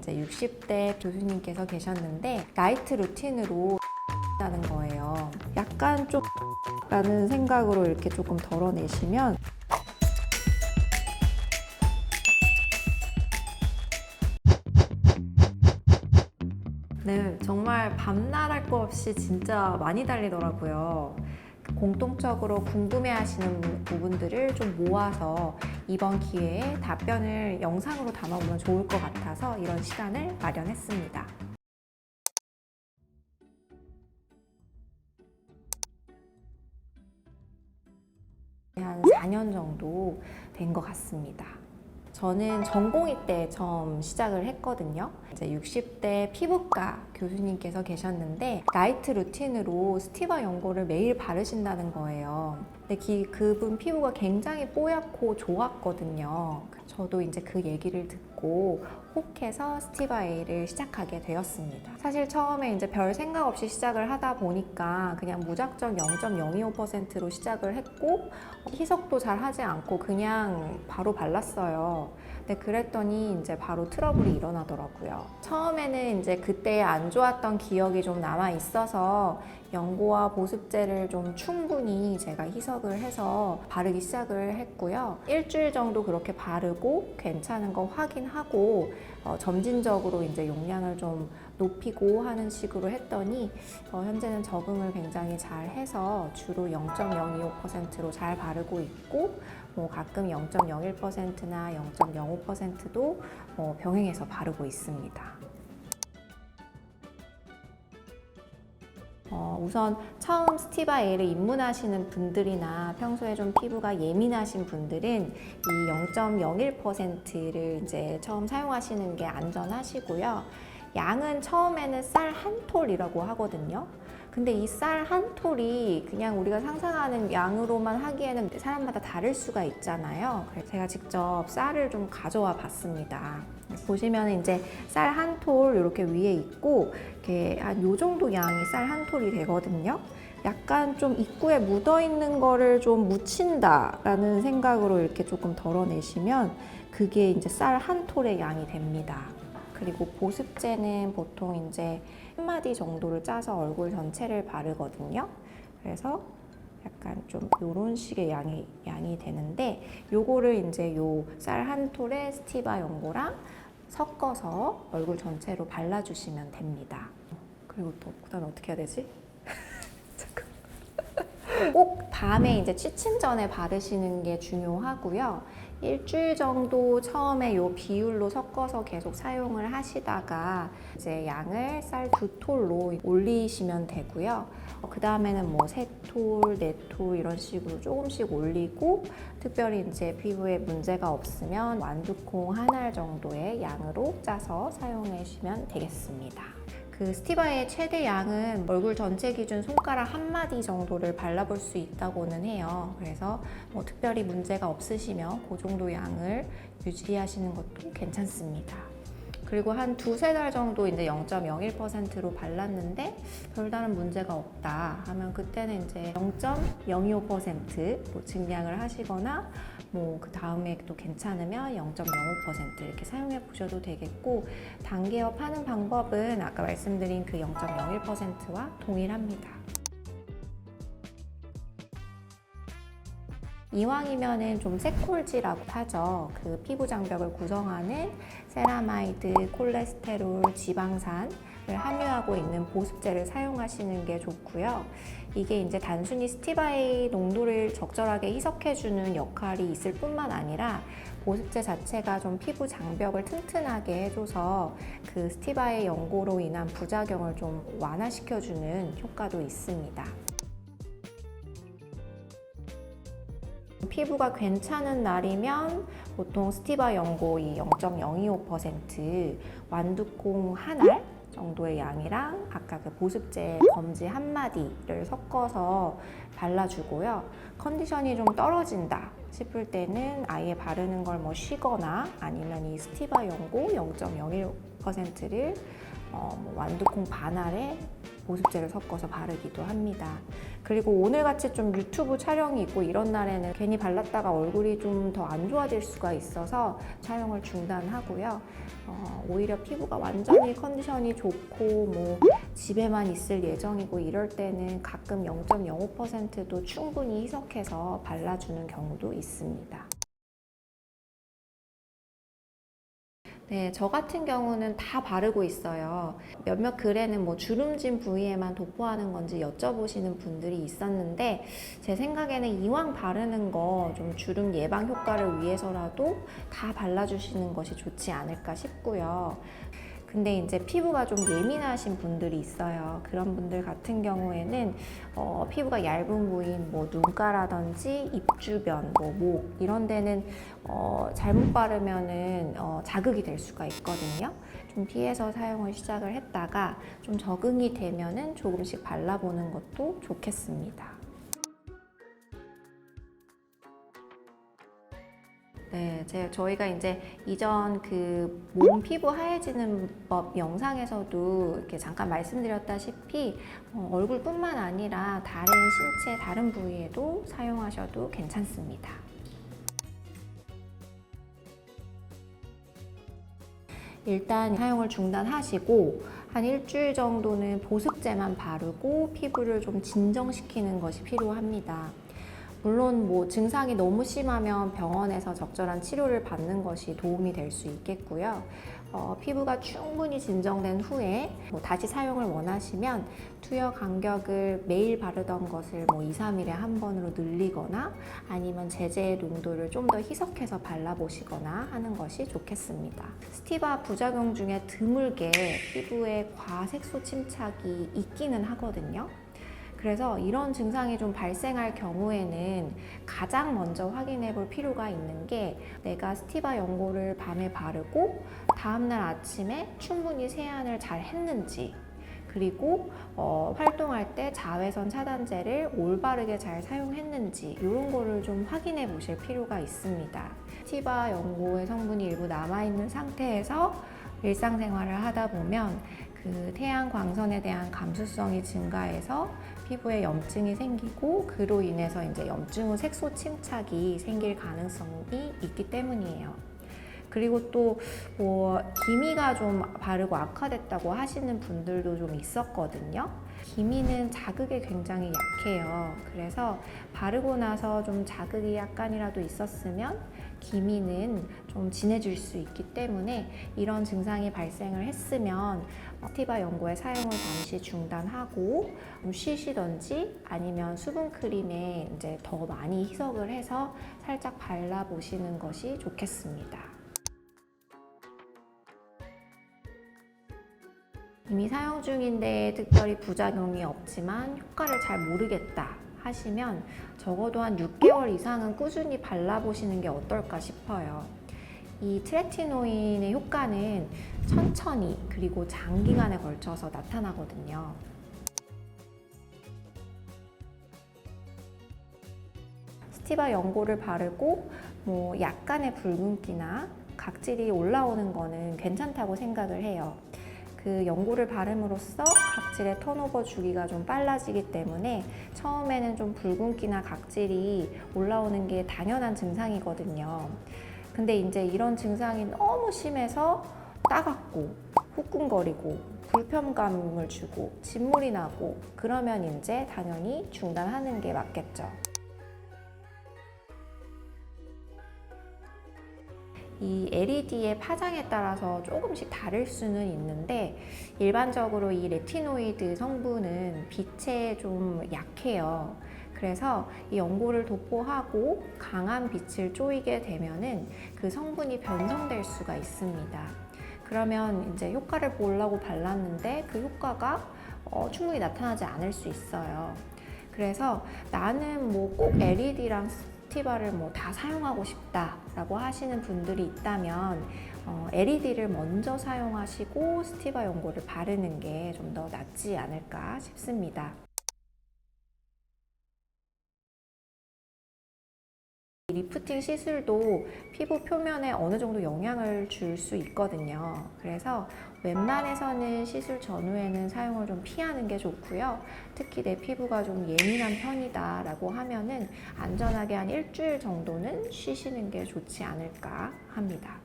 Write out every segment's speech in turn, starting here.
이제 60대 교수님께서 계셨는데 나이트 루틴으로 하는 거예요. 약간 좀 라는 생각으로 이렇게 조금 덜어내시면 네, 정말 밤낮 할 거 없이 진짜 많이 달리더라고요. 공통적으로 궁금해하시는 부분들을 좀 모아서 이번 기회에 답변을 영상으로 담아보면 좋을 것 같아서 이런 시간을 마련했습니다. 한 4년 정도 된 것 같습니다. 저는 전공의 때 처음 시작을 했거든요. 이제 60대 피부과 교수님께서 계셨는데 나이트 루틴으로 스티바 연고를 매일 바르신다는 거예요. 근데 그분 피부가 굉장히 뽀얗고 좋았거든요. 저도 이제 그 얘기를 듣고 혹해서 스티바 A를 시작하게 되었습니다. 사실 처음에 이제 별 생각 없이 시작을 하다 보니까 그냥 무작정 0.025%로 시작을 했고 희석도 잘 하지 않고 그냥 바로 발랐어요. 근데 그랬더니 이제 바로 트러블이 일어나더라고요. 처음에는 이제 그때 안 좋았던 기억이 좀 남아 있어서 연고와 보습제를 좀 충분히 제가 희석을 해서 바르기 시작을 했고요. 일주일 정도 그렇게 바르고 괜찮은 거 확인하고 점진적으로 이제 용량을 좀 높이고 하는 식으로 했더니 현재는 적응을 굉장히 잘 해서 주로 0.025%로 잘 바르고 있고 가끔 0.01%나 0.05%도 병행해서 바르고 있습니다. 우선 처음 스티바 A를 입문하시는 분들이나 평소에 좀 피부가 예민하신 분들은 이 0.01%를 이제 처음 사용하시는 게 안전하시고요. 양은 처음에는 쌀 한 톨이라고 하거든요. 근데 이 쌀 한 톨이 그냥 우리가 상상하는 양으로만 하기에는 사람마다 다를 수가 있잖아요. 그래서 제가 직접 쌀을 좀 가져와 봤습니다. 보시면 이제 쌀 한 톨 이렇게 위에 있고 이렇게 한 요 정도 양이 쌀 한 톨이 되거든요. 약간 좀 입구에 묻어 있는 거를 좀 묻힌다라는 생각으로 이렇게 조금 덜어내시면 그게 이제 쌀 한 톨의 양이 됩니다. 그리고 보습제는 보통 이제 한 마디 정도를 짜서 얼굴 전체를 바르거든요. 그래서 약간 좀 이런 식의 양이 되는데 요거를 이제 요 쌀 한 톨에 스티바 연고랑 섞어서 얼굴 전체로 발라주시면 됩니다. 그리고 또 그다음에 어떻게 해야 되지? 꼭 밤에 이제 취침 전에 바르시는 게 중요하고요. 일주일 정도 처음에 요 비율로 섞어서 계속 사용을 하시다가 이제 양을 쌀 2톨로 올리시면 되고요. 그 다음에는 뭐 3톨, 4톨 이런 식으로 조금씩 올리고 특별히 이제 피부에 문제가 없으면 완두콩 한 알 정도의 양으로 짜서 사용하시면 되겠습니다. 그 스티바의 최대 양은 얼굴 전체 기준 손가락 한 마디 정도를 발라볼 수 있다고는 해요. 그래서 뭐 특별히 문제가 없으시면 그 정도 양을 유지하시는 것도 괜찮습니다. 그리고 한 두세 달 정도 이제 0.01%로 발랐는데 별다른 문제가 없다 하면 그때는 이제 0.025%로 증량을 하시거나 뭐 그 다음에 또 괜찮으면 0.05% 이렇게 사용해 보셔도 되겠고 단계업 하는 방법은 아까 말씀드린 그 0.01%와 동일합니다. 이왕이면은 좀 세콜지라고 하죠. 그 피부 장벽을 구성하는 세라마이드, 콜레스테롤, 지방산을 함유하고 있는 보습제를 사용하시는 게 좋고요. 이게 이제 단순히 스티바 A 농도를 적절하게 희석해주는 역할이 있을 뿐만 아니라 보습제 자체가 좀 피부 장벽을 튼튼하게 해줘서 그 스티바 A 연고로 인한 부작용을 좀 완화시켜주는 효과도 있습니다. 피부가 괜찮은 날이면 보통 스티바 연고 이 0.025% 완두콩 한 알 정도의 양이랑 아까 그 보습제 검지 한 마디를 섞어서 발라주고요. 컨디션이 좀 떨어진다 싶을 때는 아예 바르는 걸 뭐 쉬거나 아니면 이 스티바 연고 0.01%를 완두콩 반 알에 보습제를 섞어서 바르기도 합니다. 그리고 오늘같이 좀 유튜브 촬영이 있고 이런 날에는 괜히 발랐다가 얼굴이 좀 더 안 좋아질 수가 있어서 촬영을 중단하고요. 오히려 피부가 완전히 컨디션이 좋고 뭐 집에만 있을 예정이고 이럴 때는 가끔 0.05%도 충분히 희석해서 발라주는 경우도 있습니다. 네, 저 같은 경우는 다 바르고 있어요. 몇몇 글에는 뭐 주름진 부위에만 도포하는 건지 여쭤보시는 분들이 있었는데 제 생각에는 이왕 바르는 거 좀 주름 예방 효과를 위해서라도 다 발라주시는 것이 좋지 않을까 싶고요. 근데 이제 피부가 좀 예민하신 분들이 있어요. 그런 분들 같은 경우에는 피부가 얇은 부위인 뭐 눈가라든지 입 주변, 뭐 목 이런 데는 잘못 바르면은 자극이 될 수가 있거든요. 좀 피해서 사용을 시작을 했다가 좀 적응이 되면은 조금씩 발라보는 것도 좋겠습니다. 네, 저희가 이제 이전 그 몸 피부 하얘지는 법 영상에서도 이렇게 잠깐 말씀드렸다시피 얼굴뿐만 아니라 다른 신체 다른 부위에도 사용하셔도 괜찮습니다. 일단 사용을 중단하시고 한 일주일 정도는 보습제만 바르고 피부를 좀 진정시키는 것이 필요합니다. 물론 뭐 증상이 너무 심하면 병원에서 적절한 치료를 받는 것이 도움이 될 수 있겠고요. 피부가 충분히 진정된 후에 뭐 다시 사용을 원하시면 투여 간격을 매일 바르던 것을 뭐 2, 3일에 한 번으로 늘리거나 아니면 제제의 농도를 좀 더 희석해서 발라보시거나 하는 것이 좋겠습니다. 스티바 부작용 중에 드물게 피부에 과색소 침착이 있기는 하거든요. 그래서 이런 증상이 좀 발생할 경우에는 가장 먼저 확인해 볼 필요가 있는 게 내가 스티바 연고를 밤에 바르고 다음날 아침에 충분히 세안을 잘 했는지, 그리고 활동할 때 자외선 차단제를 올바르게 잘 사용했는지 이런 거를 좀 확인해 보실 필요가 있습니다. 스티바 연고의 성분이 일부 남아있는 상태에서 일상생활을 하다 보면 그 태양 광선에 대한 감수성이 증가해서 피부에 염증이 생기고 그로 인해서 이제 염증 후 색소 침착이 생길 가능성이 있기 때문이에요. 그리고 또 뭐 기미가 좀 바르고 악화됐다고 하시는 분들도 좀 있었거든요. 기미는 자극에 굉장히 약해요. 그래서 바르고 나서 좀 자극이 약간이라도 있었으면 기미는 좀 진해질 수 있기 때문에 이런 증상이 발생을 했으면 스티바 연고의 사용을 잠시 중단하고 좀 쉬시던지 아니면 수분 크림에 이제 더 많이 희석을 해서 살짝 발라보시는 것이 좋겠습니다. 이미 사용 중인데 특별히 부작용이 없지만 효과를 잘 모르겠다 하시면 적어도 한 6개월 이상은 꾸준히 발라보시는 게 어떨까 싶어요. 이 트레티노인의 효과는 천천히 그리고 장기간에 걸쳐서 나타나거든요. 스티바 연고를 바르고 뭐 약간의 붉은기나 각질이 올라오는 거는 괜찮다고 생각을 해요. 그 연고를 바름으로써 각질의 턴오버 주기가 좀 빨라지기 때문에 처음에는 좀 붉은기나 각질이 올라오는 게 당연한 증상이거든요. 근데 이제 이런 증상이 너무 심해서 따갑고 후끈거리고 불편감을 주고 진물이 나고 그러면 이제 당연히 중단하는 게 맞겠죠. 이 LED의 파장에 따라서 조금씩 다를 수는 있는데 일반적으로 이 레티노이드 성분은 빛에 좀 약해요. 그래서 이 연고를 도포하고 강한 빛을 쪼이게 되면은 그 성분이 변성될 수가 있습니다. 그러면 이제 효과를 보려고 발랐는데 그 효과가 충분히 나타나지 않을 수 있어요. 그래서 나는 뭐 꼭 LED랑 스티바를 뭐 다 사용하고 싶다라고 하시는 분들이 있다면 LED를 먼저 사용하시고 스티바 연고를 바르는 게 좀 더 낫지 않을까 싶습니다. 리프팅 시술도 피부 표면에 어느 정도 영향을 줄 수 있거든요. 그래서 웬만해서는 시술 전후에는 사용을 좀 피하는 게 좋고요. 특히 내 피부가 좀 예민한 편이다 라고 하면은 안전하게 한 일주일 정도는 쉬시는 게 좋지 않을까 합니다.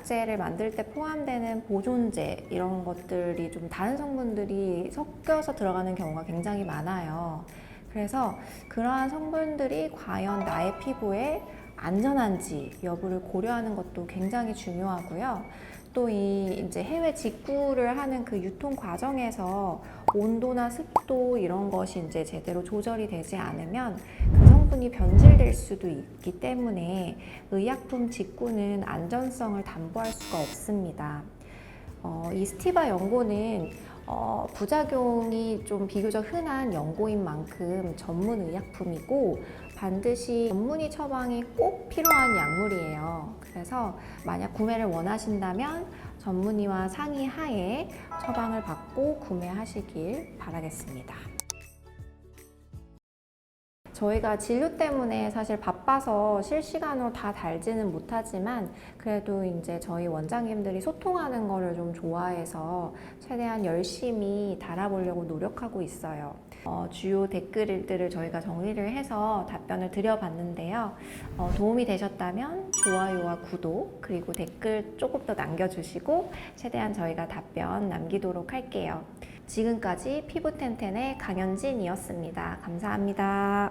젤을 만들 때 포함되는 보존제 이런 것들이 좀 다른 성분들이 섞여서 들어가는 경우가 굉장히 많아요. 그래서 그러한 성분들이 과연 나의 피부에 안전한지 여부를 고려하는 것도 굉장히 중요하고요. 또 이제 해외 직구를 하는 그 유통 과정에서 온도나 습도 이런 것이 이제 제대로 조절이 되지 않으면 그 성분이 변질될 수도 있기 때문에 의약품 직구는 안전성을 담보할 수가 없습니다. 이 스티바 연고는 부작용이 좀 비교적 흔한 연고인 만큼 전문 의약품이고 반드시 전문의 처방이 꼭 필요한 약물이에요. 그래서 만약 구매를 원하신다면 전문의와 상의하에 처방을 받고 구매하시길 바라겠습니다. 저희가 진료 때문에 사실 바빠서 실시간으로 다 달지는 못하지만 그래도 이제 저희 원장님들이 소통하는 거를 좀 좋아해서 최대한 열심히 달아보려고 노력하고 있어요. 주요 댓글들을 저희가 정리를 해서 답변을 드려봤는데요. 도움이 되셨다면 좋아요와 구독 그리고 댓글 조금 더 남겨주시고 최대한 저희가 답변 남기도록 할게요. 지금까지 피부텐텐의 강현진이었습니다. 감사합니다.